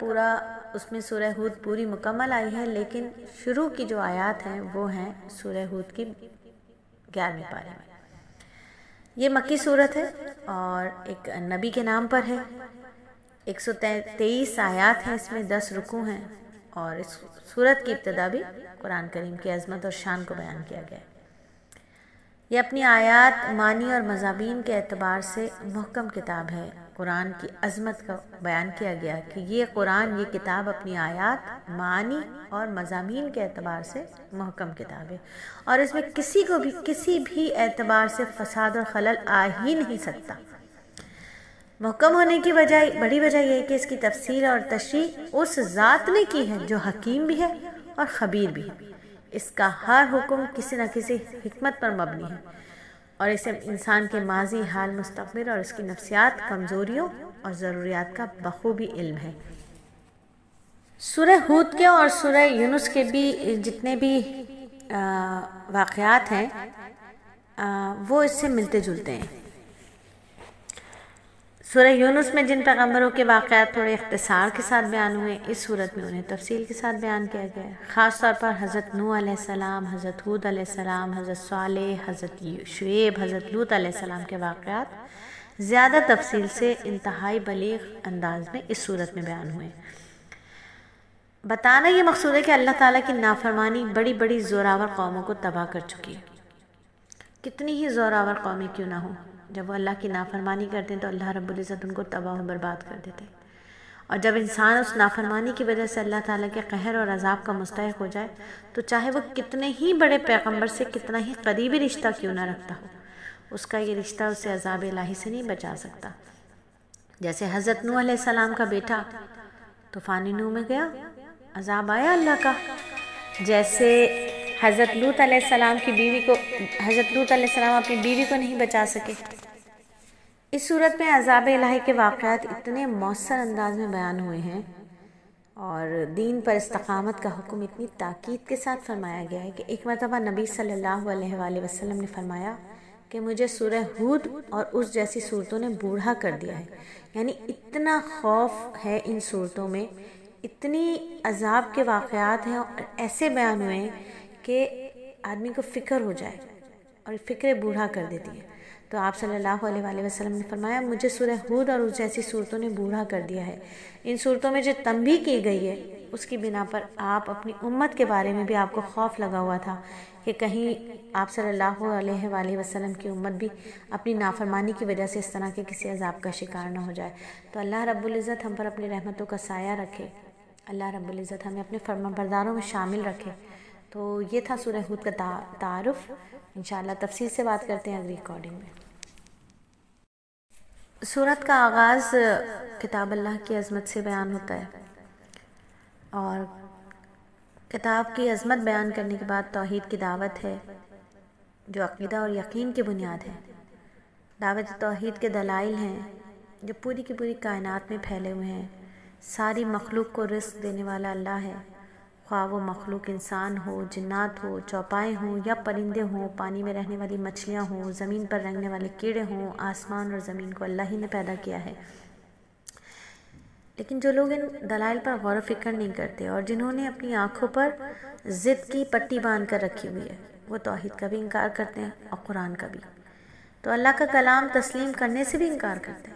پورا اس میں سورہ ہود پوری مکمل آئی ہے، لیکن شروع کی جو آیات ہیں وہ ہیں سورہ ہود کی 11ویں پارے میں۔ یہ مکی صورت ہے اور ایک نبی کے نام پر ہے۔ 123 آیات ہیں، اس میں 10 رکوع ہیں، اور اس صورت کی ابتدا بھی قرآن کریم کی عظمت اور شان کو بیان کیا گیا ہے۔ یہ اپنی آیات، معنی اور مضامین کے اعتبار سے محکم کتاب ہے۔ قرآن کی عظمت کا بیان کیا گیا کہ یہ قرآن، یہ کتاب اپنی آیات، معنی اور مضامین کے اعتبار سے محکم کتاب ہے، اور اس میں کسی بھی اعتبار سے فساد اور خلل آ ہی نہیں سکتا۔ محکم ہونے کی بڑی وجہ یہ ہے کہ اس کی تفسیر اور تشریح اس ذات نے کی ہے جو حکیم بھی ہے اور خبیر بھی ہے۔ اس کا ہر حکم کسی نہ کسی حکمت پر مبنی ہے، اور اسے انسان کے ماضی، حال، مستقبل اور اس کی نفسیات، کمزوریوں اور ضروریات کا بخوبی علم ہے۔ سورہ ہود کے اور سورہ یونس کے بھی جتنے بھی واقعات ہیں وہ اس سے ملتے جلتے ہیں۔ سورہ یونس میں جن پیغمبروں کے واقعات تھوڑے اختصار کے ساتھ بیان ہوئے، اس صورت میں انہیں تفصیل کے ساتھ بیان کیا گیا ہے۔ خاص طور پر حضرت نوح علیہ السلام، حضرت ہود علیہ السلام، حضرت صالح، حضرت شعیب، حضرت لوط علیہ السلام کے واقعات زیادہ تفصیل سے انتہائی بلیغ انداز میں اس صورت میں بیان ہوئے۔ بتانا یہ مقصود ہے کہ اللہ تعالیٰ کی نافرمانی بڑی بڑی زوراور قوموں کو تباہ کر چکی ہے۔ کتنی ہی زوراور قومیں کیوں نہ ہوں، جب وہ اللہ کی نافرمانی کرتے ہیں تو اللہ رب العزت ان کو تباہ و برباد کر دیتے ہیں، اور جب انسان اس نافرمانی کی وجہ سے اللہ تعالیٰ کے قہر اور عذاب کا مستحق ہو جائے تو چاہے وہ کتنے ہی بڑے پیغمبر سے کتنا ہی قریبی رشتہ کیوں نہ رکھتا ہو، اس کا یہ رشتہ اسے عذاب الہی سے نہیں بچا سکتا۔ جیسے حضرت نوح علیہ السلام کا بیٹا طوفان نوح میں گیا، عذاب آیا اللہ کا۔ جیسے حضرت لوط علیہ السلام کی بیوی کو، حضرت لوط علیہ السلام اپنی بیوی کو نہیں بچا سکے۔ اس صورت میں عذاب الہی کے واقعات اتنے مؤثر انداز میں بیان ہوئے ہیں، اور دین پر استقامت کا حکم اتنی تاکید کے ساتھ فرمایا گیا ہے کہ ایک مرتبہ نبی صلی اللہ علیہ وآلہ وسلم نے فرمایا کہ مجھے سورہ ہود اور اس جیسی صورتوں نے بوڑھا کر دیا ہے۔ یعنی اتنا خوف ہے ان صورتوں میں، اتنی عذاب کے واقعات ہیں اور ایسے بیان ہوئے ہیں کہ آدمی کو فکر ہو جائے، اور فکر بوڑھا کر دیتی ہے۔ تو آپ صلی اللہ علیہ وآلہ وسلم نے فرمایا مجھے سورہ ہود اور اس جیسی صورتوں نے بوڑھا کر دیا ہے۔ ان صورتوں میں جو تنبیہ کی گئی ہے اس کی بنا پر آپ اپنی امت کے بارے میں بھی آپ کو خوف لگا ہوا تھا کہ کہیں آپ صلی اللہ علیہ وآلہ وسلم کی امت بھی اپنی نافرمانی کی وجہ سے اس طرح کے کسی عذاب کا شکار نہ ہو جائے۔ تو اللہ رب العزت ہم پر اپنی رحمتوں کا سایہ رکھے، اللہ رب العزت ہمیں اپنے فرمانبرداروں میں شامل رکھے۔ تو یہ تھا سورہ ہود کا تعارف۔ انشاءاللہ تفصیل سے بات کرتے ہیں اگلی ریکارڈنگ میں۔ سورت کا آغاز کتاب اللہ کی عظمت سے بیان ہوتا ہے، اور کتاب کی عظمت بیان کرنے کے بعد توحید کی دعوت ہے جو عقیدہ اور یقین کی بنیاد ہے۔ دعوت توحید کے دلائل ہیں جو پوری کی پوری کائنات میں پھیلے ہوئے ہیں۔ ساری مخلوق کو رزق دینے والا اللہ ہے، خواہ وہ مخلوق انسان ہو، جنات ہو، چوپائے ہوں یا پرندے ہوں، پانی میں رہنے والی مچھلیاں ہوں، زمین پر رنگنے والے کیڑے ہوں، آسمان اور زمین کو اللہ ہی نے پیدا کیا ہے۔ لیکن جو لوگ ان دلائل پر غور و فکر نہیں کرتے اور جنہوں نے اپنی آنکھوں پر ضد کی پٹی باندھ کر رکھی ہوئی ہے، وہ توحید کا بھی انکار کرتے ہیں اور قرآن کا بھی، تو اللہ کا کلام تسلیم کرنے سے بھی انکار کرتے ہیں۔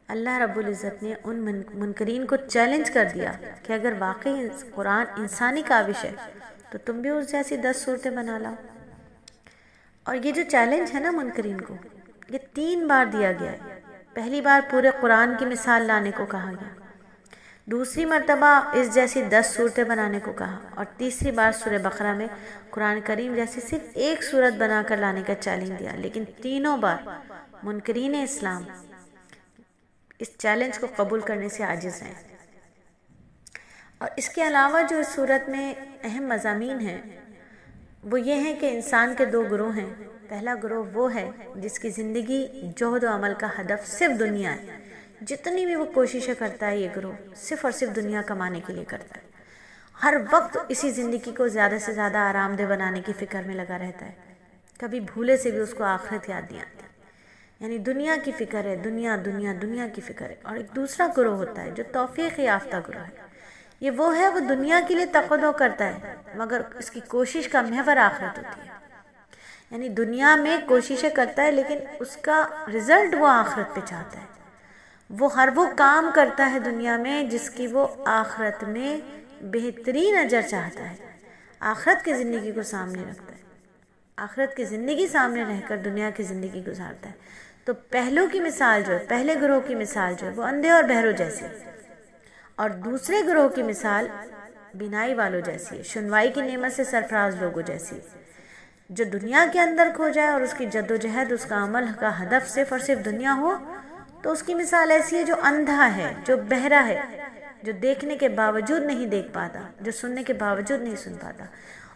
اللہ رب العزت نے ان منکرین کو چیلنج کر دیا کہ اگر واقعی قرآن انسانی کاوش ہے تو تم بھی اس جیسی 10 صورتیں بنا لاؤ۔ اور یہ جو چیلنج ہے نا منکرین کو، یہ 3 بار دیا گیا ہے۔ پہلی بار پورے قرآن کی مثال لانے کو کہا گیا، دوسری مرتبہ اس جیسی 10 صورتیں بنانے کو کہا، اور تیسری بار سورہ بقرہ میں قرآن کریم جیسی صرف ایک صورت بنا کر لانے کا چیلنج دیا۔ لیکن تینوں بار منکرین اسلام اس چیلنج کو قبول کرنے سے عاجز ہیں۔ اور اس کے علاوہ جو اس صورت میں اہم مضامین ہیں وہ یہ ہیں کہ انسان کے 2 گروہ ہیں۔ پہلا گروہ وہ ہے جس کی زندگی، جہد و عمل کا ہدف صرف دنیا ہے، جتنی بھی وہ کوششیں کرتا ہے یہ گروہ صرف اور صرف دنیا کمانے کے لیے کرتا ہے، ہر وقت اسی زندگی کو زیادہ سے زیادہ آرام دہ بنانے کی فکر میں لگا رہتا ہے، کبھی بھولے سے بھی اس کو آخرت یاد نہیں آتی۔ یعنی دنیا کی فکر ہے، دنیا دنیا دنیا کی فکر ہے. اور ایک دوسرا گروہ ہوتا ہے جو توفیق یافتہ گروہ ہے. یہ وہ ہے، وہ دنیا کے لیے تقدو کرتا ہے مگر اس کی کوشش کا محور آخرت ہوتی ہے. یعنی دنیا میں کوششیں کرتا ہے لیکن اس کا رزلٹ وہ آخرت پہ چاہتا ہے. وہ کام کرتا ہے دنیا میں جس کی وہ آخرت میں بہترین اجر چاہتا ہے. آخرت کی زندگی کو سامنے رکھتا ہے، آخرت کی زندگی سامنے رہ کر دنیا کی زندگی گزارتا ہے. تو پہلو کی مثال جو ہے، پہلے گروہ کی مثال جو ہے وہ اندھے اور بہروں جیسی ہے، اور دوسرے گروہ کی مثال بینائی والوں جیسی ہے، شنوائی کی نعمت سے سرفراز لوگوں جیسی ہے. جو دنیا کے اندر کھو جائے اور اس کی جد و جہد، اس کا عمل کا ہدف صرف اور صرف دنیا ہو، تو اس کی مثال ایسی ہے جو اندھا ہے، جو بہرا ہے، جو دیکھنے کے باوجود نہیں دیکھ پاتا، جو سننے کے باوجود نہیں سن پاتا.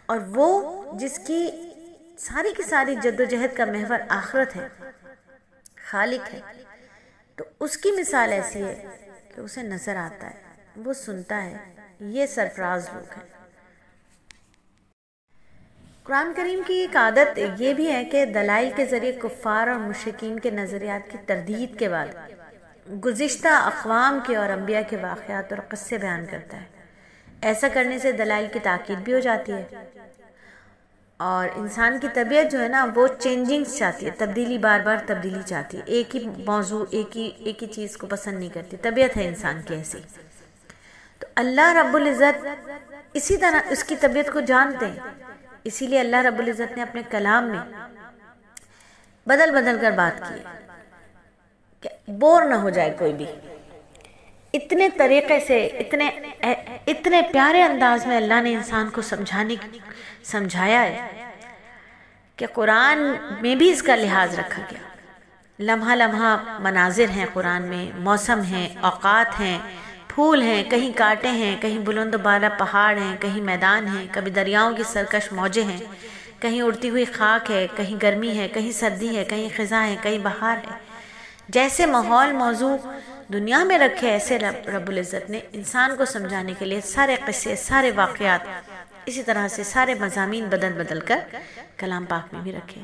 اور وہ جس کی ساری کی ساری جد و جہد کا محور آخرت ہے، خالق ہے، تو اس کی مثال ایسی ہے کہ اسے نظر آتا ہے، وہ سنتا ہے. یہ سرفراز لوگ ہیں. قرآن کریم کی ایک عادت یہ بھی ہے کہ دلائل کے ذریعے کفار اور مشرکین کے نظریات کی تردید کے بعد گزشتہ اقوام کے اور انبیاء کے واقعات اور قصے بیان کرتا ہے. ایسا کرنے سے دلائل کی تاکید بھی ہو جاتی ہے. اور انسان کی طبیعت جو ہے نا، وہ چینجنگز چاہتی ہے، تبدیلی، بار بار تبدیلی چاہتی ہے. ایک ہی موضوع، ایک ہی چیز کو پسند نہیں کرتی. طبیعت ہے انسان کی ایسی. تو اللہ رب العزت اسی طرح اس کی طبیعت کو جانتے ہیں. اسی لیے اللہ رب العزت نے اپنے کلام میں بدل بدل کر بات کی ہے کہ بور نہ ہو جائے کوئی بھی. اتنے طریقے سے، اتنے پیارے انداز میں اللہ نے انسان کو سمجھایا ہے کہ قرآن میں بھی اس کا لحاظ رکھا گیا. لمحہ لمحہ مناظر ہیں قرآن میں، موسم ہیں، اوقات ہیں، پھول ہیں، کہیں کانٹے ہیں، کہیں بلند و بالا پہاڑ ہیں، کہیں میدان ہیں، کبھی دریاؤں کی سرکش موجیں ہیں، کہیں اڑتی ہوئی خاک ہے، کہیں گرمی ہے، کہیں سردی ہے، کہیں خزاں ہے، کہیں بہار ہے. جیسے ماحول موضوع دنیا میں رکھے، ایسے رب العزت نے انسان کو سمجھانے کے لیے سارے قصے، سارے واقعات، اسی طرح سے سارے مضامین بدل بدل کر کلام پاک میں بھی رکھے.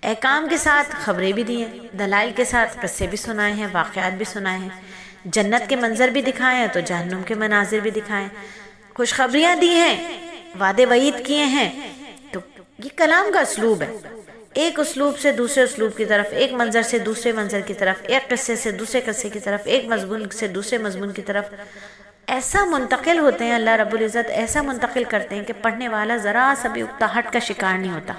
احکام کے ساتھ خبریں بھی دی ہیں، دلائل کے ساتھ قصے بھی سنائے ہیں، واقعات بھی سنائے ہیں، جنت کے منظر بھی دکھائے ہیں تو جہنم کے مناظر بھی دکھائے ہیں، خوشخبریاں دی ہیں، وعدے وعید کیے ہیں. تو یہ کلام کا اسلوب ہے. ایک اسلوب سے دوسرے اسلوب کی طرف، ایک منظر سے دوسرے منظر کی طرف، ایک قصے سے دوسرے قصے کی طرف، ایک مضمون سے دوسرے مضمون کی طرف ایسا منتقل ہوتے ہیں. اللہ رب العزت ایسا منتقل کرتے ہیں کہ پڑھنے والا ذرا سا بھی اکتاہٹ کا شکار نہیں ہوتا.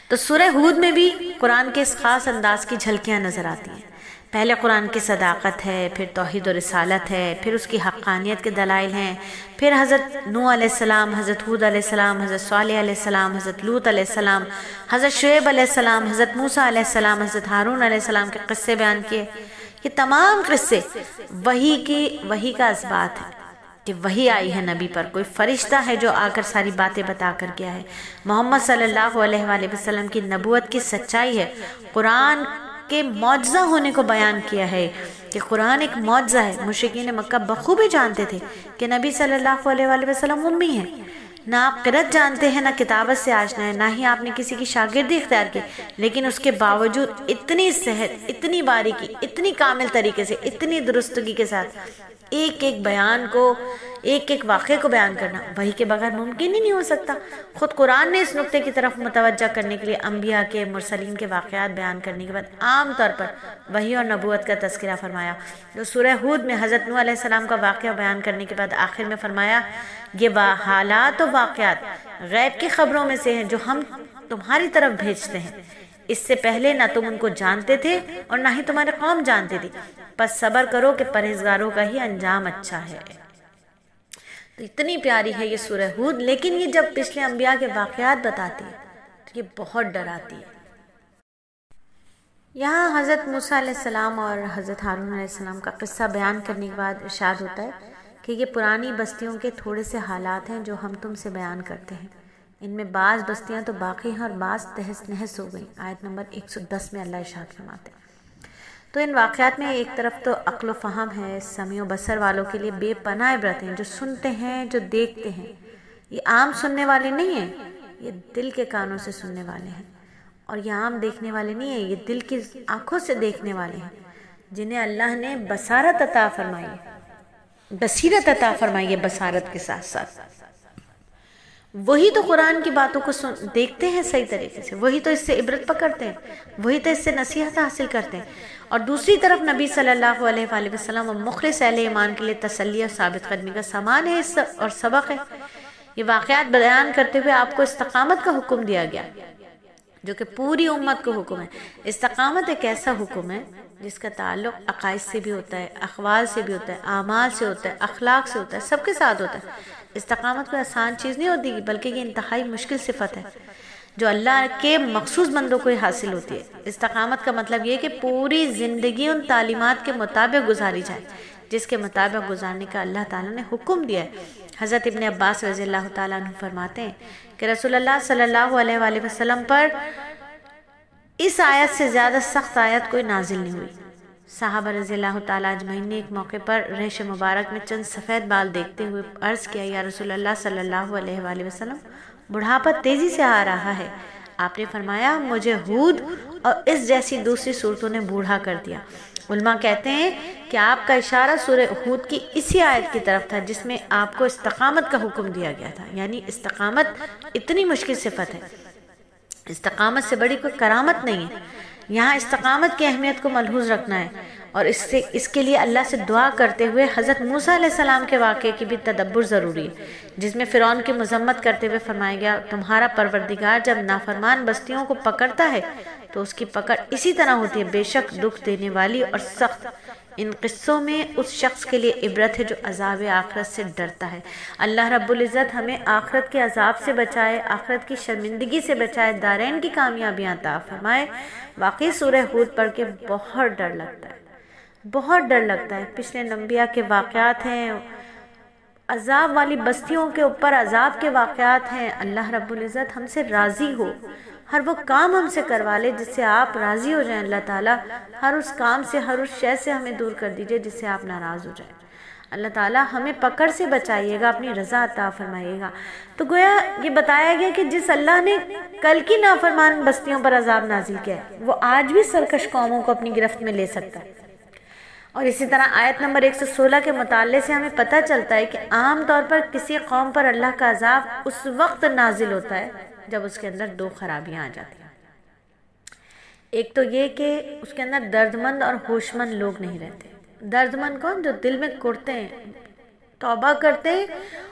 تو سورہ ہود میں بھی قرآن کے اس خاص انداز کی جھلکیاں نظر آتی ہیں. پہلے قرآن کی صداقت ہے، پھر توحید و رسالت ہے، پھر اس کی حقانیت کے دلائل ہیں، پھر حضرت نوح علیہ السلام، حضرت ہود علیہ السلام، حضرت صالح علیہ السلام، حضرت لوط علیہ السلام، حضرت شعیب علیہ السلام، حضرت موسیٰ علیہ السلام، حضرت ہارون علیہ السلام کے قصے بیان کیے. یہ تمام قصے وحی کا اثبات ہے کہ وحی آئی ہے نبی پر. کوئی فرشتہ ہے جو آ کر ساری باتیں بتا کر گیا ہے. محمد صلی اللہ علیہ وآلہ وسلم کی نبوت کی سچائی ہے. قرآن کے معجزہ ہونے کو بیان کیا ہے کہ قرآن ایک معجزہ ہے. مشرکین مکہ بخوبی جانتے تھے کہ نبی صلی اللہ علیہ وآلہ وسلم امی ہیں. نہ آپ قرأت جانتے ہیں، نہ کتابت سے آشنا ہے، نہ ہی آپ نے کسی کی شاگردی اختیار کی، لیکن اس کے باوجود اتنی صحت، اتنی باریکی، اتنی کامل طریقے سے، اتنی درستگی کے ساتھ ایک ایک بیان کو، ایک ایک واقعے کو بیان کرنا وحی کے بغیر ممکن ہی نہیں ہو سکتا. خود قرآن نے اس نقطے کی طرف متوجہ کرنے کے لیے انبیاء کے، مرسلین کے واقعات بیان کرنے کے بعد عام طور پر وحی اور نبوت کا تذکرہ فرمایا. جو سورہ ہود میں حضرت نوح علیہ السلام کا واقعہ بیان کرنے کے بعد آخر میں فرمایا، یہ حالات و واقعات غیب کی خبروں میں سے ہیں جو ہم تمہاری طرف بھیجتے ہیں. اس سے پہلے نہ تم ان کو جانتے تھے اور نہ ہی تمہاری قوم جانتی تھی، پس صبر کرو کہ پرہیزگاروں کا ہی انجام اچھا ہے. تو اتنی پیاری ہے یہ سورہ ہود، لیکن یہ جب پچھلے انبیاء کے واقعات بتاتی ہے تو یہ بہت ڈراتی ہے. یہاں حضرت موسیٰ علیہ السلام اور حضرت ہارون علیہ السلام کا قصہ بیان کرنے کے بعد ارشاد ہوتا ہے کہ یہ پرانی بستیوں کے تھوڑے سے حالات ہیں جو ہم تم سے بیان کرتے ہیں. ان میں بعض بستیاں تو باقی ہیں اور بعض تہس نہس ہو گئیں. آیت نمبر 110 میں اللہ ارشاد فرماتے ہیں. تو ان واقعات میں ایک طرف تو عقل و فہم ہے، سمیع و بصر والوں کے لیے بے پناہ عبرت ہیں، جو سنتے ہیں، جو دیکھتے ہیں. یہ عام سننے والے نہیں ہیں، یہ دل کے کانوں سے سننے والے ہیں. اور یہ عام دیکھنے والے نہیں ہیں، یہ دل کی آنکھوں سے دیکھنے والے ہیں، جنہیں اللہ نے بصارت عطا فرمائی ہے، بصیرت عطا فرمائی ہے بصارت کے ساتھ ساتھ۔ وہی تو قرآن کی باتوں کو دیکھتے ہیں صحیح طریقے سے، وہی تو اس سے عبرت پکڑتے ہیں، وہی تو اس سے نصیحت حاصل کرتے ہیں۔ اور دوسری طرف نبی صلی اللہ علیہ وآلہ وسلم اور مخلص اہل ایمان کے لیے تسلی اور ثابت قدمی کا سامان ہے اور سبق ہے۔ یہ واقعات بیان کرتے ہوئے آپ کو استقامت کا حکم دیا گیا، جو کہ پوری امت کو حکم ہے۔ استقامت ایک ایسا حکم ہے جس کا تعلق عقائد سے بھی ہوتا ہے، اقوال سے بھی ہوتا ہے، اعمال سے ہوتا ہے، اخلاق سے ہوتا ہے، سب کے ساتھ ہوتا ہے۔ استقامت کوئی آسان چیز نہیں ہوتی، بلکہ یہ انتہائی مشکل صفت ہے جو اللہ کے مخصوص بندوں کو ہی حاصل ہوتی ہے۔ استقامت کا مطلب یہ ہے کہ پوری زندگی ان تعلیمات کے مطابق گزاری جائے جس کے مطابق گزارنے کا اللہ تعالیٰ نے حکم دیا ہے۔ حضرت ابن عباس رضی اللہ تعالیٰ عنہ فرماتے ہیں کہ رسول اللہ صلی اللہ علیہ وآلہ وسلم پر اس آیت سے زیادہ سخت آیت کوئی نازل نہیں ہوئی۔ صحابہ رضی اللہ تعالیٰ اجمعین نے ایک موقع پر ریش مبارک میں چند سفید بال دیکھتے ہوئے عرض کیا، یا رسول اللہ صلی اللہ علیہ وآلہ وسلم، بڑھاپا تیزی سے آ رہا ہے۔ آپ نے فرمایا، مجھے ہود اور اس جیسی دوسری صورتوں نے بوڑھا کر دیا۔ علماء کہتے ہیں کہ آپ کا اشارہ سورہ ہود کی اسی آیت کی طرف تھا جس میں آپ کو استقامت کا حکم دیا گیا تھا، یعنی استقامت اتنی مشکل صفت ہے، استقامت سے بڑی کوئی کرامت نہیں ہے۔ یہاں استقامت کی اہمیت کو ملحوظ رکھنا ہے، اور اس کے لیے اللہ سے دعا کرتے ہوئے حضرت موسیٰ علیہ السلام کے واقعے کی بھی تدبر ضروری ہے، جس میں فرعون کی مذمت کرتے ہوئے فرمایا گیا، تمہارا پروردگار جب نافرمان بستیوں کو پکڑتا ہے تو اس کی پکڑ اسی طرح ہوتی ہے، بے شک دکھ دینے والی اور سخت۔ ان قصوں میں اس شخص کے لیے عبرت ہے جو عذاب آخرت سے ڈرتا ہے۔ اللہ رب العزت ہمیں آخرت کے عذاب سے بچائے، آخرت کی شرمندگی سے بچائے، دارین کی کامیابیاں عطا فرمائے۔ واقعی سورہ ہود پڑھ کے بہت ڈر لگتا ہے، بہت ڈر لگتا ہے۔ پچھلے انبیاء کے واقعات ہیں، عذاب والی بستیوں کے اوپر عذاب کے واقعات ہیں۔ اللہ رب العزت ہم سے راضی ہو، ہر وہ کام ہم سے کروا لے جس سے آپ راضی ہو جائیں۔ اللہ تعالیٰ ہر اس کام سے، ہر اس شے سے ہمیں دور کر دیجئے جس سے آپ ناراض ہو جائیں۔ اللہ تعالیٰ ہمیں پکڑ سے بچائیے گا، اپنی رضا عطا فرمائیے گا۔ تو گویا یہ بتایا گیا کہ جس اللہ نے کل کی نافرمان بستیوں پر عذاب نازل کیا ہے، وہ آج بھی سرکش قوموں کو اپنی گرفت میں لے سکتا ہے۔ اور اسی طرح آیت نمبر 116 کے مطالعے سے ہمیں پتہ چلتا ہے کہ عام طور پر کسی قوم پر اللہ کا عذاب اس وقت نازل ہوتا ہے جب اس کے اندر دو خرابیاں آ جاتی ہیں۔ ایک تو یہ کہ اس کے اندر دردمند اور ہوشمند لوگ نہیں رہتے۔ دردمند کون؟ جو دل میں کرتے ہیں، توبہ کرتے ہیں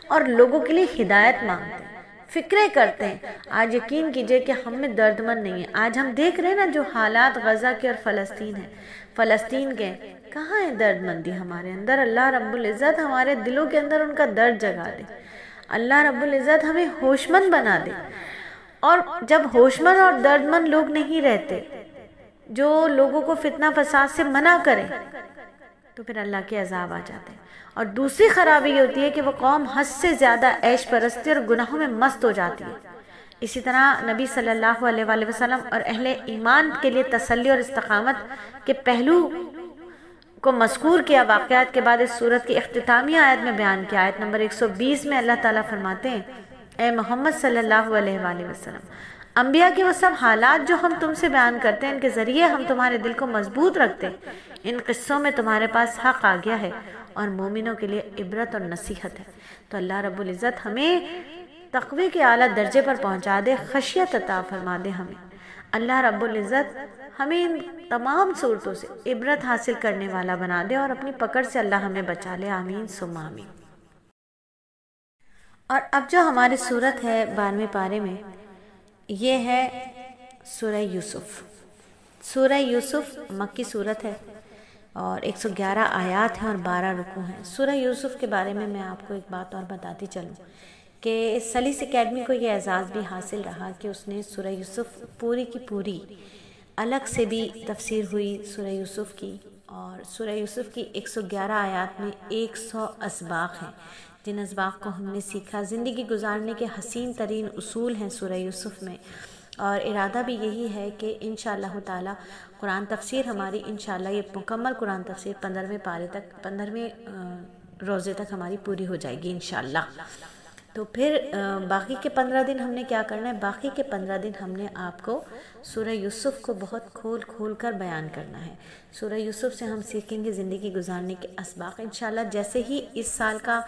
اور لوگوں کے لیے ہدایت مانگتے ہیں، فکریں کرتے ہیں۔ آج یقین کیجئے کہ ہم میں دردمند نہیں ہیں۔ آج ہم دیکھ رہے ہیں نا جو حالات غزہ کے اور فلسطین ہیں، فلسطین کے، کہاں ہے درد مندی ہمارے اندر؟ اللہ رب العزت ہمارے دلوں کے اندر ان کا درد جگا دے، اللہ رب العزت ہمیں ہوشمند بنا دے۔ اور جب ہوشمند اور دردمند لوگ نہیں رہتے، جو لوگوں کو فتنہ فساد سے منع کریں، تو پھر اللہ کے عذاب آ جاتے ہیں۔ اور دوسری خرابی یہ ہوتی ہے کہ وہ قوم حد سے زیادہ عیش پرستی اور گناہوں میں مست ہو جاتی ہے۔ اسی طرح نبی صلی اللہ علیہ وآلہ وسلم اور اہل ایمان کے لیے تسلی اور استقامت کے پہلو کو مذکور کیا واقعات کے بعد اس سورت کی اختتامی آیت میں بیان کیا۔ آیت نمبر 120 میں اللہ تعالیٰ فرماتے ہیں، اے محمد صلی اللہ علیہ وآلہ وسلم، انبیاء کے وہ سب حالات جو ہم تم سے بیان کرتے ہیں، ان کے ذریعے ہم تمہارے دل کو مضبوط رکھتے ہیں۔ ان قصوں میں تمہارے پاس حق آ گیا ہے اور مومنوں کے لیے عبرت اور نصیحت ہے۔ تو اللہ رب العزت ہمیں تقوی کے اعلیٰ درجے پر پہنچا دے، خشیت عطا فرما دے ہمیں۔ اللہ رب العزت ہمیں ان تمام صورتوں سے عبرت حاصل کرنے والا بنا دے اور اپنی پکڑ سے اللہ ہمیں بچا لے، آمین ثم آمین۔ اور اب جو ہماری صورت ہے 12ویں پارے میں، یہ ہے سورہ یوسف۔ سورہ یوسف مکی صورت ہے اور 111 آیات ہیں اور 12 رکوع ہیں۔ سورہ یوسف کے بارے میں آپ کو ایک بات اور بتاتی چلوں کہ سلیس اکیڈمی کو یہ اعزاز بھی حاصل رہا کہ اس نے سورہ یوسف پوری کی پوری الگ سے بھی تفسیر ہوئی سورہ یوسف کی، اور سورہ یوسف کی 111 آیات میں 100 اسباق ہیں، جن اسباق کو ہم نے سیکھا۔ زندگی گزارنے کے حسین ترین اصول ہیں سورہ یوسف میں، اور ارادہ بھی یہی ہے کہ انشاءاللہ تعالی قرآن تفسیر ہماری انشاءاللہ یہ مکمل قرآن تفسیر 15ویں پارے تک، 15ویں روزے تک ہماری پوری ہو جائے گی انشاءاللہ۔ تو پھر باقی کے 15 دن ہم نے کیا کرنا ہے؟ باقی کے 15 دن ہم نے آپ کو سورہ یوسف کو بہت کھول کھول کر بیان کرنا ہے۔ سورہ یوسف سے ہم سیکھیں گے زندگی گزارنے کے اسباق انشاءاللہ۔ جیسے ہی اس سال کا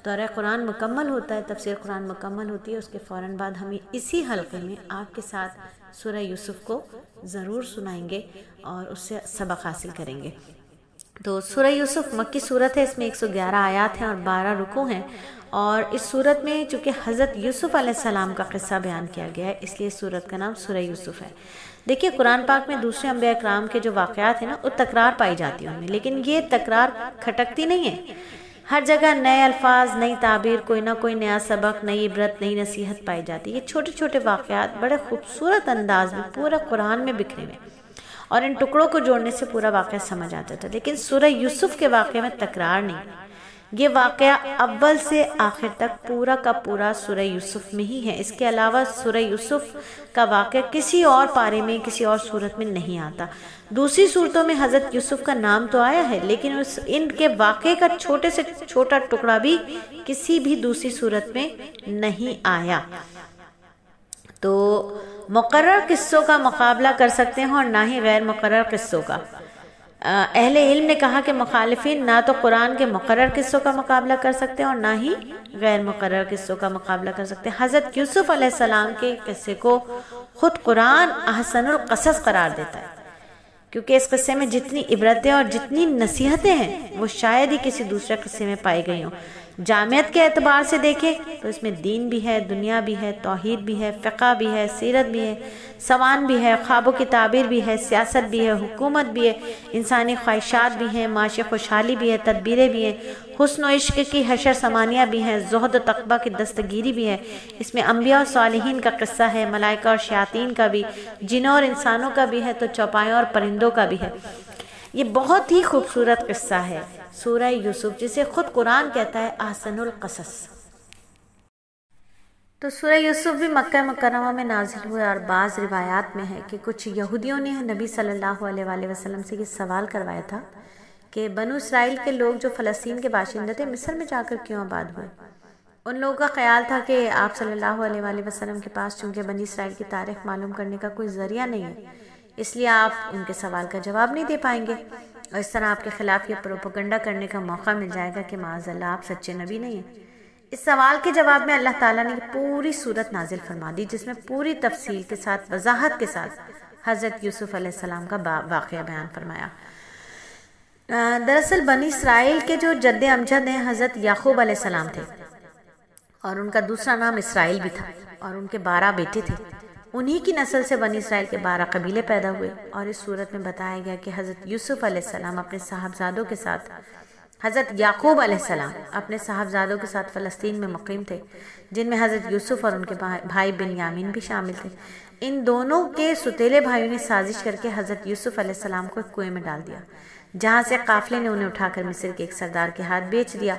دورہ قرآن مکمل ہوتا ہے، تفسیر قرآن مکمل ہوتی ہے، اس کے فوراً بعد ہم اسی حلقے میں آپ کے ساتھ سورہ یوسف کو ضرور سنائیں گے اور اس سے سبق حاصل کریں گے۔ تو سورہ یوسف مکی صورت ہے، اس میں 111 آیات ہیں اور 12 رکوع ہیں، اور اس صورت میں چونکہ حضرت یوسف علیہ السلام کا قصہ بیان کیا گیا ہے، اس لیے اس صورت کا نام سورہ یوسف ہے۔ دیکھیے قرآن پاک میں دوسرے انبیاء کرام کے جو واقعات ہیں نا، وہ تکرار پائی جاتی ہیں ان میں، لیکن یہ تکرار کھٹکتی نہیں ہے۔ ہر جگہ نئے الفاظ، نئی تعبیر، کوئی نہ کوئی نیا سبق، نئی عبرت، نئی نصیحت پائی جاتی ہے۔ یہ چھوٹے چھوٹے واقعات بڑے خوبصورت انداز میں پورا قرآن میں بکھرے ہوئے، اور ان ٹکڑوں کو جوڑنے سے پورا واقعہ سمجھ آتا تھا۔ لیکن سورہ یوسف کے واقعے میں تکرار نہیں، یہ واقعہ اول سے آخر تک پورا کا پورا سورہ یوسف میں ہی ہے۔ اس کے علاوہ سورہ یوسف کا واقعہ کسی اور پارے میں، کسی اور صورت میں نہیں آتا۔ دوسری صورتوں میں حضرت یوسف کا نام تو آیا ہے، لیکن ان کے واقعے کا چھوٹے سے چھوٹا ٹکڑا بھی کسی بھی دوسری صورت میں نہیں آیا۔ تو مقرر قصوں کا مقابلہ کر سکتے ہیں اور نہ ہی غیر مقرر قصوں کا۔ اہل علم نے کہا کہ مخالفین نہ تو قرآن کے مقرر قصوں کا مقابلہ کر سکتے ہیں اور نہ ہی غیر مقرر قصوں کا مقابلہ کر سکتے ہیں۔ حضرت یوسف علیہ السلام کے قصے کو خود قرآن احسن القصص قرار دیتا ہے، کیونکہ اس قصے میں جتنی عبرتیں اور جتنی نصیحتیں ہیں وہ شاید ہی کسی دوسرے قصے میں پائی گئی ہوں۔ جامعیت کے اعتبار سے دیکھیں تو اس میں دین بھی ہے، دنیا بھی ہے، توحید بھی ہے، فقہ بھی ہے، سیرت بھی ہے، سوان بھی ہے، خوابوں کی تعبیر بھی ہے، سیاست بھی ہے، حکومت بھی ہے، انسانی خواہشات بھی ہیں، معاشی خوشحالی بھی ہے، تدبیریں بھی ہیں، حسن و عشق کی حشر ثمانیہ بھی ہیں، زہد و تقویٰ کی دستگیری بھی ہے۔ اس میں انبیاء و صالحین کا قصہ ہے، ملائکہ اور شیاطین کا بھی، جنوں اور انسانوں کا بھی ہے، تو چوپایوں اور پرندوں کا بھی ہے۔ یہ بہت ہی خوبصورت قصہ ہے سورہ یوسف، جسے خود قرآن کہتا ہے احسن القصص۔ تو سورہ یوسف بھی مکہ مکرمہ میں نازل ہوئے، اور بعض روایات میں ہے کہ کچھ یہودیوں نے نبی صلی اللہ علیہ وآلہ وسلم سے یہ سوال کروایا تھا کہ بنو اسرائیل کے لوگ جو فلسطین کے باشندے تھے مصر میں جا کر کیوں آباد ہوئے؟ ان لوگوں کا خیال تھا کہ آپ صلی اللہ علیہ وآلہ وسلم کے پاس چونکہ بنی اسرائیل کی تاریخ معلوم کرنے کا کوئی ذریعہ نہیں ہے، اس لیے آپ ان کے سوال کا جواب نہیں دے پائیں گے، اور اس طرح آپ کے خلاف یہ پروپیگنڈا کرنے کا موقع مل جائے گا کہ معاذ اللہ آپ سچے نبی نہیں ہیں۔ اس سوال کے جواب میں اللہ تعالیٰ نے پوری صورت نازل فرما دی، جس میں پوری تفصیل کے ساتھ، وضاحت کے ساتھ حضرت یوسف علیہ السلام کا واقعہ بیان فرمایا۔ دراصل بنی اسرائیل کے جو جد امجد ہیں حضرت یعقوب علیہ السلام تھے، اور ان کا دوسرا نام اسرائیل بھی تھا، اور ان کے 12 بیٹے تھے۔ انہی کی نسل سے بنی اسرائیل کے 12 قبیلے پیدا ہوئے، اور اس صورت میں بتایا گیا کہ حضرت یوسف علیہ السلام اپنے صاحبزادوں کے ساتھ، حضرت یعقوب علیہ السلام اپنے صاحبزادوں کے ساتھ فلسطین میں مقیم تھے، جن میں حضرت یوسف اور ان کے بھائی بنیامین بھی شامل تھے۔ ان دونوں کے ستیلے بھائیوں نے سازش کر کے حضرت یوسف علیہ السلام کو ایک کنویں میں ڈال دیا، جہاں سے قافلے نے انہیں اٹھا کر مصر کے ایک سردار کے ہاتھ بیچ دیا۔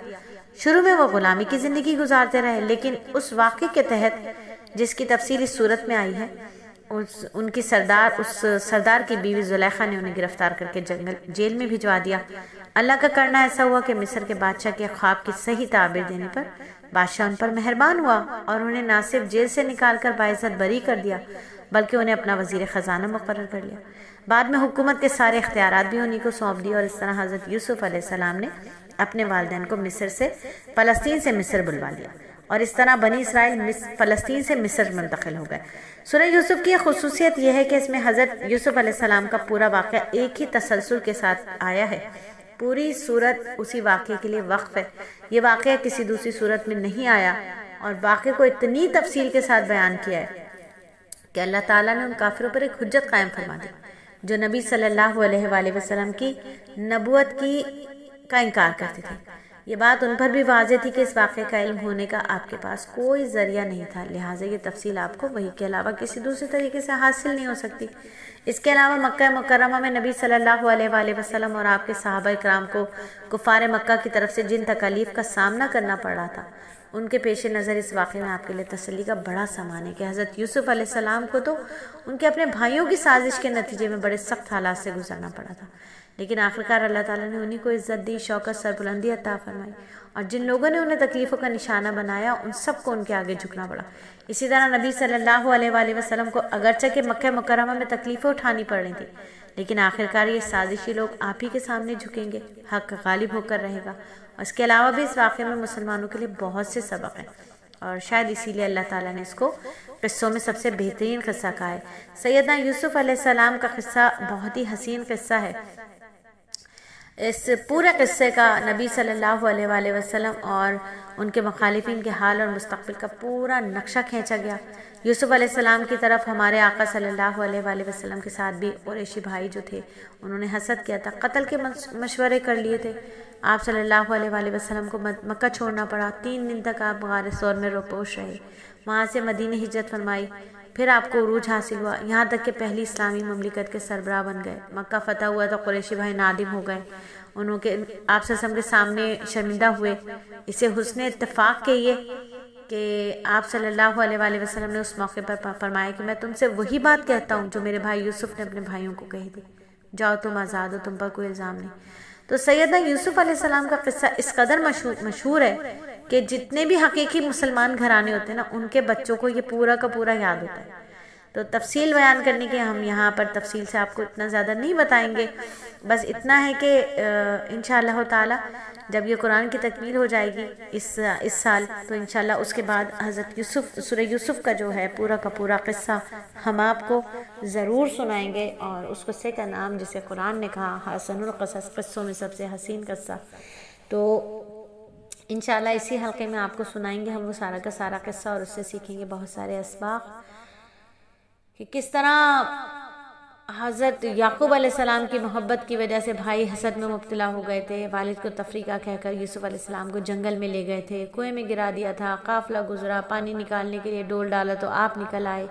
شروع میں وہ غلامی کی زندگی گزارتے رہے، لیکن اس واقعے کے تحت جس کی تفصیل اس صورت میں آئی ہے، اس سردار کی بیوی زلیخا نے انہیں گرفتار کر کے جیل میں بھجوا دیا۔ اللہ کا کرنا ایسا ہوا کہ مصر کے بادشاہ کے خواب کی صحیح تعبیر دینے پر بادشاہ ان پر مہربان ہوا، اور انہیں نہ صرف جیل سے نکال کر باعزت بری کر دیا، بلکہ انہیں اپنا وزیر خزانہ مقرر کر لیا۔ بعد میں حکومت کے سارے اختیارات بھی انہی کو سونپ دیے، اور اس طرح حضرت یوسف علیہ السلام نے اپنے والدین کو فلسطین سے مصر بلوا لیا، اور اس طرح بنی اسرائیل فلسطین سے مصر منتقل ہو گئے۔ سورہ یوسف کی خصوصیت یہ ہے کہ اس میں حضرت یوسف علیہ السلام کا پورا واقعہ ایک ہی تسلسل کے ساتھ آیا ہے۔ پوری صورت اسی واقعے کے لیے وقف ہے، یہ واقعہ کسی دوسری صورت میں نہیں آیا، اور واقعے کو اتنی تفصیل کے ساتھ بیان کیا ہے کہ اللہ تعالیٰ نے ان کافروں پر ایک حجت قائم فرما دی جو نبی صلی اللہ علیہ وآلہ وسلم کی نبوت کا انکار کرتے تھے۔ یہ بات ان پر بھی واضح تھی کہ اس واقعے کا علم ہونے کا آپ کے پاس کوئی ذریعہ نہیں تھا، لہٰذا یہ تفصیل آپ کو وحی کے علاوہ کسی دوسرے طریقے سے حاصل نہیں ہو سکتی۔ اس کے علاوہ مکہ مکرمہ میں نبی صلی اللہ علیہ وآلہ وسلم اور آپ کے صحابہ کرام کو کفار مکہ کی طرف سے جن تکالیف کا سامنا کرنا پڑ رہا تھا، ان کے پیش نظر اس واقعے میں آپ کے لیے تسلی کا بڑا سامان ہے کہ حضرت یوسف علیہ السلام کو تو ان کے اپنے بھائیوں کی سازش کے نتیجے میں بڑے سخت حالات سے گزرنا پڑا تھا، لیکن آخرکار اللہ تعالیٰ نے انہیں کو عزت دی، شوکت، سربلندی عطا فرمائی، اور جن لوگوں نے انہیں تکلیفوں کا نشانہ بنایا ان سب کو ان کے آگے جھکنا پڑا۔ اسی طرح نبی صلی اللہ علیہ وآلہ وسلم کو اگرچہ کہ مکہ مکرمہ میں تکلیفیں اٹھانی پڑ رہی تھی، لیکن آخرکار یہ سازشی لوگ آپ ہی کے سامنے جھکیں گے، حق غالب ہو کر رہے گا۔ اور اس کے علاوہ بھی اس واقعے میں مسلمانوں کے لیے بہت سے سبق ہیں، اور شاید اسی لیے اللہ تعالیٰ نے اس کو قصوں میں سب سے بہترین قصہ کہا ہے۔ سیدنا یوسف علیہ السلام کا قصہ بہت ہی حسین قصہ ہے۔ اس پورے قصے کا نبی صلی اللہ علیہ وآلہ وسلم اور ان کے مخالفین کے حال اور مستقبل کا پورا نقشہ کھینچا گیا۔ یوسف علیہ السلام کی طرف ہمارے آقا صلی اللہ علیہ وآلہ وسلم کے ساتھ بھی قریشی بھائی جو تھے انہوں نے حسد کیا تھا، قتل کے مشورے کر لیے تھے۔ آپ صلی اللہ علیہ وآلہ وسلم کو مکہ چھوڑنا پڑا، 3 دن تک آپ غار ثور میں روپوش رہے، وہاں سے مدینہ ہجرت فرمائی، پھر آپ کو عروج حاصل ہوا، یہاں تک کہ پہلی اسلامی مملکت کے سربراہ بن گئے۔ مکہ فتح ہوا تو قریشی بھائی نادم ہو گئے، انہوں کے آپ صلی اللہ علیہ وسلم کے سامنے شرمندہ ہوئے۔ اسے حسن اتفاق کہیے کہ آپ صلی اللہ علیہ وآلہ وسلم نے اس موقع پر فرمایا کہ میں تم سے وہی بات کہتا ہوں جو میرے بھائی یوسف نے اپنے بھائیوں کو کہی تھی، جاؤ تم آزاد ہو، تم پر کوئی الزام نہیں۔ تو سیدنا یوسف علیہ السلام کا قصہ اس قدر مشہور ہے کہ جتنے بھی حقیقی مسلمان گھرانے ہوتے ہیں نا، ان کے بچوں کو یہ پورا کا پورا یاد ہوتا ہے۔ تو تفصیل بیان کرنے کے ہم یہاں پر تفصیل سے آپ کو اتنا زیادہ نہیں بتائیں گے، بس اتنا ہے کہ انشاءاللہ تعالی جب یہ قرآن کی تکمیل ہو جائے گی اس سال، تو انشاءاللہ اس کے بعد حضرت یوسف، سورہ یوسف کا جو ہے پورا کا پورا قصہ ہم آپ کو ضرور سنائیں گے، اور اس قصے کا نام جسے قرآن نے کہا حسن القصص، قصوں میں سب سے حسین قصہ، تو انشاءاللہ اسی حلقے میں آپ کو سنائیں گے ہم وہ سارا کا سارا قصہ، اور اس سے سیکھیں گے بہت سارے اسباق کہ کس طرح حضرت یعقوب علیہ السلام کی محبت کی وجہ سے بھائی حسد میں مبتلا ہو گئے تھے، والد کو تفریقہ کہہ کر یوسف علیہ السلام کو جنگل میں لے گئے تھے، کنویں میں گرا دیا تھا، قافلہ گزرا، پانی نکالنے کے لیے ڈول ڈالا تو آپ نکل آئے،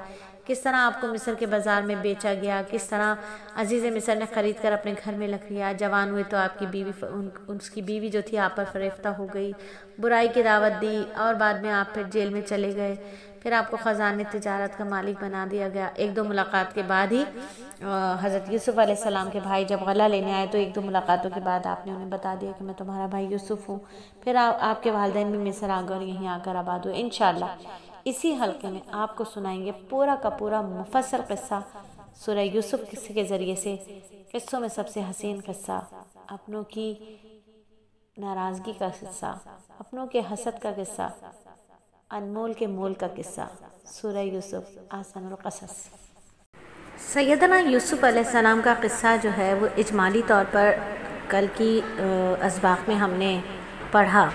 کس طرح آپ کو مصر کے بازار میں بیچا گیا، کس طرح عزیز مصر نے خرید کر اپنے گھر میں رکھ لیا، جوان ہوئے تو آپ کی بیوی اس کی بیوی جو تھی آپ پر فریفتہ ہو گئی، برائی کی دعوت دی، اور بعد میں آپ پھر جیل میں چلے گئے، پھر آپ کو خزانے تجارت کا مالک بنا دیا گیا۔ 1-2 ملاقات کے بعد ہی حضرت یوسف علیہ السلام کے بھائی جب غلہ لینے آئے تو 1-2 ملاقاتوں کے بعد آپ نے انہیں بتا دیا کہ میں تمہارا بھائی یوسف ہوں، پھر آپ کے والدین بھی مصر آ گئے اور یہیں آ کر آباد ہوئے۔ انشاءاللہ اسی حلقے میں آپ کو سنائیں گے پورا کا پورا مفصل قصہ سورہ یوسف قصے کے ذریعے سے، قصوں میں سب سے حسین قصہ، اپنوں کی ناراضگی کا قصہ، اپنوں کے حسد کا قصہ، انمول کے مول کا قصہ، سورہ یوسف احسن القصص۔ سیدنا یوسف علیہ السلام کا قصہ جو ہے وہ اجمالی طور پر کل کی اسباق میں ہم نے پڑھا۔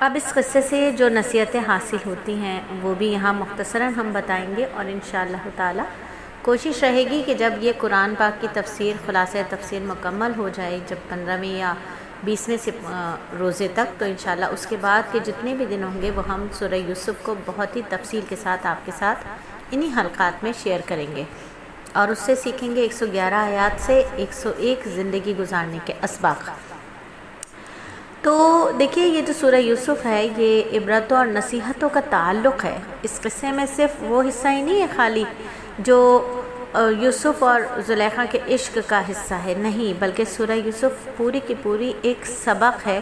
اب اس قصے سے جو نصیحتیں حاصل ہوتی ہیں وہ بھی یہاں مختصراً ہم بتائیں گے، اور انشاءاللہ تعالی کوشش رہے گی کہ جب یہ قرآن پاک کی تفسیر، خلاصہ تفسیر مکمل ہو جائے، جب 15ویں یا 20ویں روزے تک، تو انشاءاللہ اس کے بعد کے جتنے بھی دن ہوں گے وہ ہم سورہ یوسف کو بہت ہی تفصیل کے ساتھ آپ کے ساتھ انہی حلقات میں شیئر کریں گے، اور اس سے سیکھیں گے 111 آیات سے 101 زندگی گزارنے کے اسباق۔ تو دیکھیے یہ جو سورہ یوسف ہے یہ عبرتوں اور نصیحتوں کا تعلق ہے۔ اس قصے میں صرف وہ حصہ ہی نہیں ہے خالی جو یوسف اور زلیخا کے عشق کا حصہ ہے، نہیں، بلکہ سورہ یوسف پوری کی پوری ایک سبق ہے۔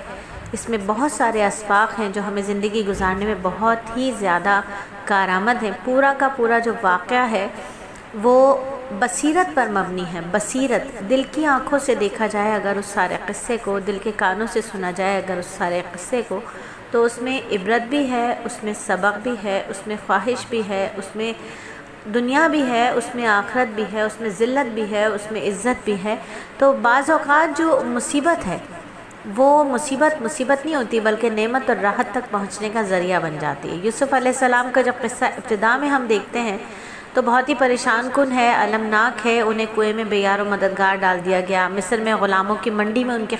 اس میں بہت سارے اسباق ہیں جو ہمیں زندگی گزارنے میں بہت ہی زیادہ کارآمد ہیں۔ پورا کا پورا جو واقعہ ہے وہ بصیرت پر مبنی ہے، بصیرت، دل کی آنکھوں سے دیکھا جائے اگر اس سارے قصے کو، دل کے کانوں سے سنا جائے اگر اس سارے قصے کو، تو اس میں عبرت بھی ہے، اس میں سبق بھی ہے، اس میں خواہش بھی ہے، اس میں دنیا بھی ہے، اس میں آخرت بھی ہے، اس میں ذلت بھی ہے، اس میں عزت بھی ہے۔ تو بعض اوقات جو مصیبت ہے وہ مصیبت نہیں ہوتی بلکہ نعمت اور راحت تک پہنچنے کا ذریعہ بن جاتی ہے۔ یوسف علیہ السلام کا جب قصہ ابتدا میں ہم دیکھتے ہیں تو بہت ہی پریشان کن ہے، المناک ہے، انہیں کنویں میں بے یار و مددگار ڈال دیا گیا، مصر میں غلاموں کی منڈی میں ان کے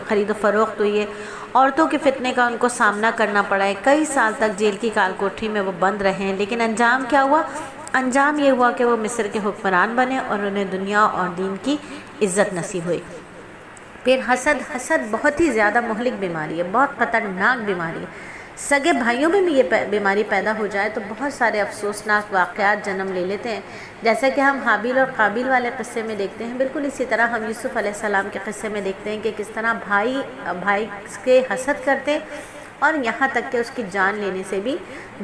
خرید و فروخت ہوئی ہے، عورتوں کے فتنے کا ان کو سامنا کرنا پڑا ہے، کئی سال تک جیل کی کال کوٹری میں وہ بند رہے ہیں، لیکن انجام کیا ہوا؟ انجام یہ ہوا کہ وہ مصر کے حکمران بنے اور انہیں دنیا اور دین کی عزت نصیب ہوئی۔ پھر حسد بہت ہی زیادہ مہلک بیماری ہے، بہت خطرناک بیماری ہے۔ سگے بھائیوں میں بھی یہ بیماری پیدا ہو جائے تو بہت سارے افسوسناک واقعات جنم لے لیتے ہیں، جیسا کہ ہم حابیل اور قابیل والے قصے میں دیکھتے ہیں۔ بالکل اسی طرح ہم یوسف علیہ السلام کے قصے میں دیکھتے ہیں کہ کس طرح بھائی کے حسد کرتے اور یہاں تک کہ اس کی جان لینے سے بھی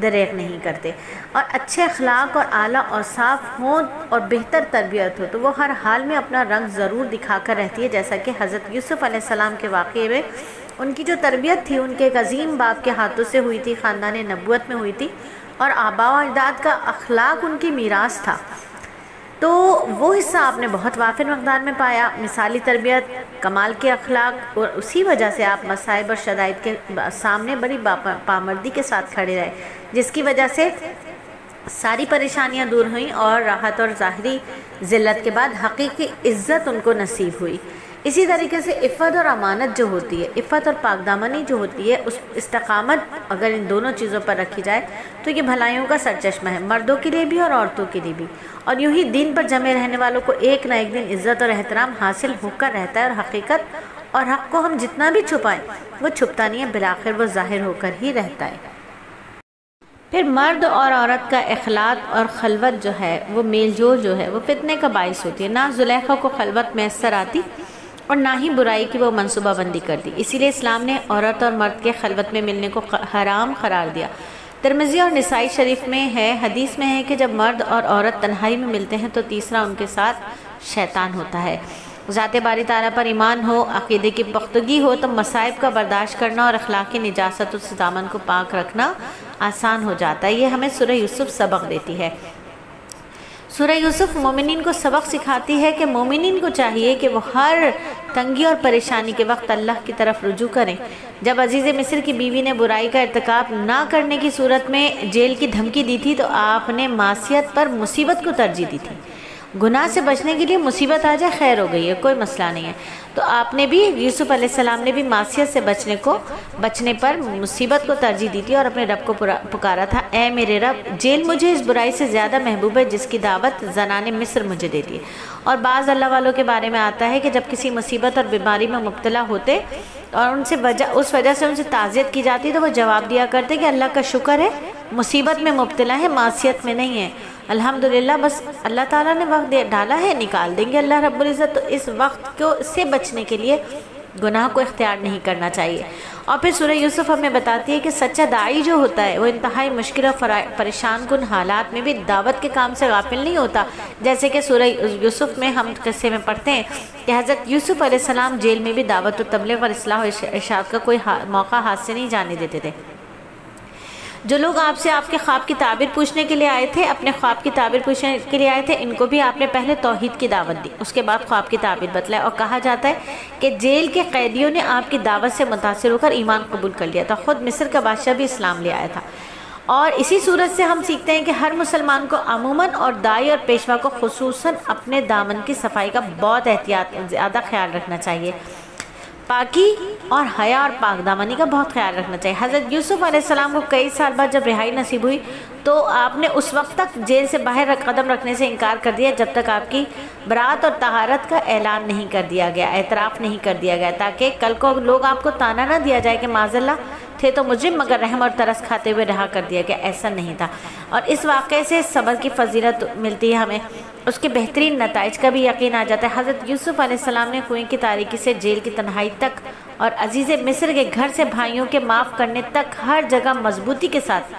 دریغ نہیں کرتے۔ اور اچھے اخلاق اور اعلیٰ اوصاف ہوں اور بہتر تربیت ہو تو وہ ہر حال میں اپنا رنگ ضرور دکھا کر رہتی ہے، جیسا کہ حضرت یوسف علیہ السلام کے واقعے میں ان کی جو تربیت تھی ان کے ایک عظیم باپ کے ہاتھوں سے ہوئی تھی، خاندان نبوت میں ہوئی تھی، اور آباء و اجداد کا اخلاق ان کی میراث تھا، تو وہ حصہ آپ نے بہت وافر مقدار میں پایا، مثالی تربیت، کمال کے اخلاق، اور اسی وجہ سے آپ مصائب اور شدائد کے سامنے بڑی پامردی کے ساتھ کھڑے رہے، جس کی وجہ سے ساری پریشانیاں دور ہوئیں اور راحت اور ظاہری ذلت کے بعد حقیقی عزت ان کو نصیب ہوئی۔ اسی طریقے سے عفت اور امانت جو ہوتی ہے، عفت اور پاک دامنی جو ہوتی ہے، اس استقامت اگر ان دونوں چیزوں پر رکھی جائے تو یہ بھلائیوں کا سرچشمہ ہے، مردوں کے لیے بھی اور عورتوں کے لیے بھی، اور یوں ہی دین پر جمے رہنے والوں کو ایک نہ ایک دن عزت اور احترام حاصل ہو کر رہتا ہے، اور حقیقت اور حق کو ہم جتنا بھی چھپائیں وہ چھپتا نہیں ہے، بالآخر وہ ظاہر ہو کر ہی رہتا ہے۔ پھر مرد اور عورت کا اخلاط اور خلوت جو ہے وہ میل جول جو ہے وہ فتنے کا باعث ہوتی ہے۔ نہ زلیخا کو خلوت میسر آتی اور نہ ہی برائی کی وہ منصوبہ بندی کرتی، اسی لیے اسلام نے عورت اور مرد کے خلوت میں ملنے کو حرام قرار دیا۔ ترمذی اور نسائی شریف میں ہے، حدیث میں ہے کہ جب مرد اور عورت تنہائی میں ملتے ہیں تو تیسرا ان کے ساتھ شیطان ہوتا ہے۔ ذات باری تعالیٰ پر ایمان ہو، عقیدے کی پختگی ہو تو مصائب کا برداشت کرنا اور اخلاقی نجاست و دامن کو پاک رکھنا آسان ہو جاتا ہے۔ یہ ہمیں سورہ یوسف سبق دیتی ہے۔ سورہ یوسف مومنین کو سبق سکھاتی ہے کہ مومنین کو چاہیے کہ وہ ہر تنگی اور پریشانی کے وقت اللہ کی طرف رجوع کریں۔ جب عزیز مصر کی بیوی نے برائی کا ارتکاب نہ کرنے کی صورت میں جیل کی دھمکی دی تھی تو آپ نے معصیت پر مصیبت کو ترجیح دی تھی۔ گناہ سے بچنے کے لیے مصیبت آ جائے خیر ہو گئی ہے، کوئی مسئلہ نہیں ہے، تو آپ نے بھی، یوسف علیہ السلام نے بھی معصیت سے بچنے پر مصیبت کو ترجیح دی تھی اور اپنے رب کو پکارا تھا، اے میرے رب، جیل مجھے اس برائی سے زیادہ محبوب ہے جس کی دعوت زنان مصر مجھے دیتی ہے۔ اور بعض اللہ والوں کے بارے میں آتا ہے کہ جب کسی مصیبت اور بیماری میں مبتلا ہوتے اور اس وجہ سے ان سے تعزیت کی جاتی تو وہ جواب دیا کرتے کہ اللہ کا شکر ہے مصیبت میں مبتلا ہے، معصیت میں نہیں ہے، الحمدللہ، بس اللہ تعالیٰ نے وقت ڈالا ہے، نکال دیں گے اللہ رب العزت۔ تو اس وقت سے بچنے کے لیے گناہ کو اختیار نہیں کرنا چاہیے۔ اور پھر سورہ یوسف ہمیں بتاتی ہے کہ سچا داعی جو ہوتا ہے وہ انتہائی مشکل اور پریشان کن حالات میں بھی دعوت کے کام سے غافل نہیں ہوتا، جیسے کہ سورہ یوسف میں ہم قصے میں پڑھتے ہیں کہ حضرت یوسف علیہ السلام جیل میں بھی دعوت و تبلیغ اور اصلاح و ارشاد کا کوئی موقع ہاتھ سے نہیں جانے دیتے تھے۔ جو لوگ آپ سے آپ کے خواب کی تعبیر پوچھنے کے لیے آئے تھے، اپنے خواب کی تعبیر پوچھنے کے لیے آئے تھے، ان کو بھی آپ نے پہلے توحید کی دعوت دی، اس کے بعد خواب کی تعبیر بتلائی، اور کہا جاتا ہے کہ جیل کے قیدیوں نے آپ کی دعوت سے متاثر ہو کر ایمان قبول کر لیا تھا، خود مصر کا بادشاہ بھی اسلام لے آیا تھا۔ اور اسی صورت سے ہم سیکھتے ہیں کہ ہر مسلمان کو عموماً اور داعی اور پیشوا کو خصوصاً اپنے دامن کی صفائی کا بہت زیادہ خیال رکھنا چاہیے، پاکی اور حیا اور پاک دامنی کا بہت خیال رکھنا چاہیے۔ حضرت یوسف علیہ السلام کو کئی سال بعد جب رہائی نصیب ہوئی تو آپ نے اس وقت تک جیل سے باہر قدم رکھنے سے انکار کر دیا جب تک آپ کی برات اور طہارت کا اعلان نہیں کر دیا گیا، اعتراف نہیں کر دیا گیا، تاکہ کل کو لوگ آپ کو تانا نہ دیا جائے کہ معاذ اللہ تھے تو مجرم مگر رحم اور ترس کھاتے ہوئے رہا کر دیا گیا، ایسا نہیں تھا۔ اور اس واقعے سے صبر کی فضیلت ملتی ہے ہمیں، اس کے بہترین نتائج کا بھی یقین آ جاتا ہے۔ حضرت یوسف علیہ السلام نے کنویں کی تاریکی سے جیل کی تنہائی تک اور عزیز مصر کے گھر سے بھائیوں کے معاف کرنے تک ہر جگہ مضبوطی کے ساتھ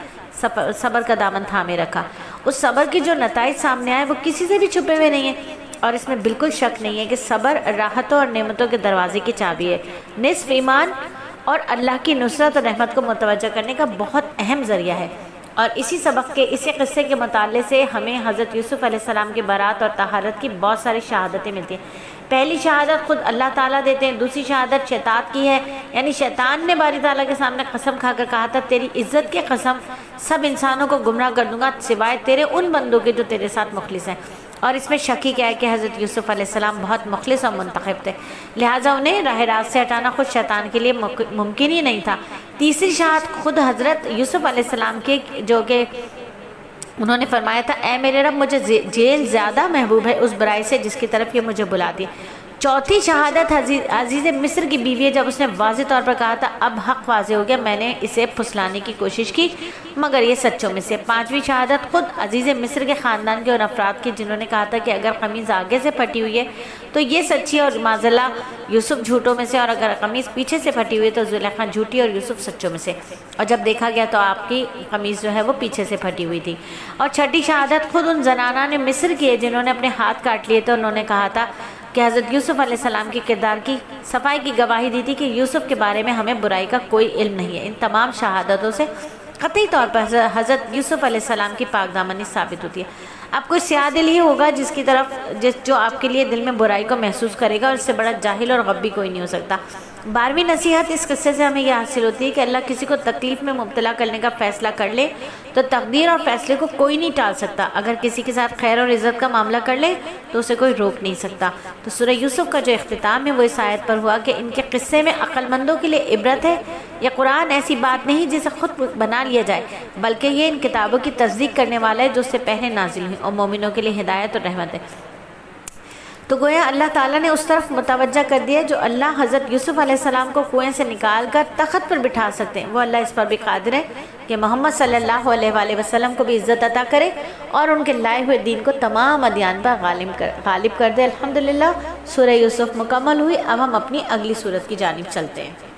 صبر کا دامن تھامے رکھا۔ اس صبر کی جو نتائج سامنے آئے وہ کسی سے بھی چھپے ہوئے نہیں ہیں، اور اس میں بالکل شک نہیں ہے کہ صبر راحتوں اور نعمتوں کے دروازے کی چابی ہے، نصف ایمان اور اللہ کی نصرت اور رحمت کو متوجہ کرنے کا بہت اہم ذریعہ ہے۔ اور اسی قصے کے مطالعے سے ہمیں حضرت یوسف علیہ السلام کی برات اور طہارت کی بہت ساری شہادتیں ملتی ہیں۔ پہلی شہادت خود اللہ تعالیٰ دیتے ہیں، دوسری شہادت شیطان کی ہے، یعنی شیطان نے باری تعالیٰ کے سامنے قسم کھا کر کہا تھا تیری عزت کی قسم سب انسانوں کو گمراہ کر دوں گا سوائے تیرے ان بندوں کے جو تیرے ساتھ مخلص ہیں۔ اور اس میں شک ہی کیا ہے کہ حضرت یوسف علیہ السلام بہت مخلص اور منتخب تھے، لہٰذا انہیں راہ راست سے ہٹانا خود شیطان کے لیے ممکن ہی نہیں تھا۔ تیسری شہادت خود حضرت یوسف علیہ السلام کے جو کہ انہوں نے فرمایا تھا اے میرے رب مجھے جیل زیادہ محبوب ہے اس برائی سے جس کی طرف یہ مجھے بلاتی ہے۔ چوتھی شہادت عزیز مصر کی بیوی ہے، جب اس نے واضح طور پر کہا تھا اب حق واضح ہو گیا، میں نے اسے پھسلانے کی کوشش کی مگر یہ سچوں میں سے۔ پانچویں شہادت خود عزیز مصر کے خاندان کے اور افراد کی، جنہوں نے کہا تھا کہ اگر قمیض آگے سے پھٹی ہوئی ہے تو یہ سچی ہے اور معاذاللہ یوسف جھوٹوں میں سے، اور اگر قمیض پیچھے سے پھٹی ہوئی ہے تو زلیخا جھوٹی اور یوسف سچوں میں سے۔ اور جب دیکھا گیا تو آپ کی قمیض جو ہے وہ پیچھے سے پھٹی ہوئی تھی۔ اور چھٹی شہادت خود ان زنانہ نے مصر کی ہے جنہوں نے اپنے ہاتھ کاٹ لیے تھے، انہوں نے کہا تھا کہ حضرت یوسف علیہ السلام کے کردار کی صفائی کی گواہی دی تھی کہ یوسف کے بارے میں ہمیں برائی کا کوئی علم نہیں ہے۔ ان تمام شہادتوں سے قطعی طور پر حضرت یوسف علیہ السلام کی پاک دامنی ثابت ہوتی ہے۔ اب کوئی سیاہ دل ہی ہوگا جو آپ کے لیے دل میں برائی کو محسوس کرے گا، اور اس سے بڑا جاہل اور غبی کوئی نہیں ہو سکتا۔ 12ویں نصیحت اس قصے سے ہمیں یہ حاصل ہوتی ہے کہ اللہ کسی کو تکلیف میں مبتلا کرنے کا فیصلہ کر لے تو تقدیر اور فیصلے کو کوئی نہیں ٹال سکتا۔ اگر کسی کے ساتھ خیر اور عزت کا معاملہ کر لے تو اسے کوئی روک نہیں سکتا۔ تو سورہ یوسف کا جو اختتام ہے وہ اس آیت پر ہوا کہ ان کے قصے میں عقل مندوں کے لیے عبرت ہے۔ یہ قرآن ایسی بات نہیں جسے خود بنا لیا جائے، بلکہ یہ ان کتابوں کی تصدیق کرنے والا ہے جو اس سے پہلے نازل ہوئی، اور مومنوں کے لیے ہدایت اور رحمت ہے۔ تو گویا اللہ تعالیٰ نے اس طرف متوجہ کر دیا جو اللہ حضرت یوسف علیہ السلام کو کنویں سے نکال کر تخت پر بٹھا سکتے ہیں، وہ اللہ اس پر بھی قادر ہے کہ محمد صلی اللہ علیہ وآلہ وسلم کو بھی عزت عطا کرے اور ان کے لائے ہوئے دین کو تمام ادیان پر غالب کر دے۔ الحمدللہ سورہ یوسف مکمل ہوئی۔ اب ہم اپنی اگلی سورت کی جانب چلتے ہیں۔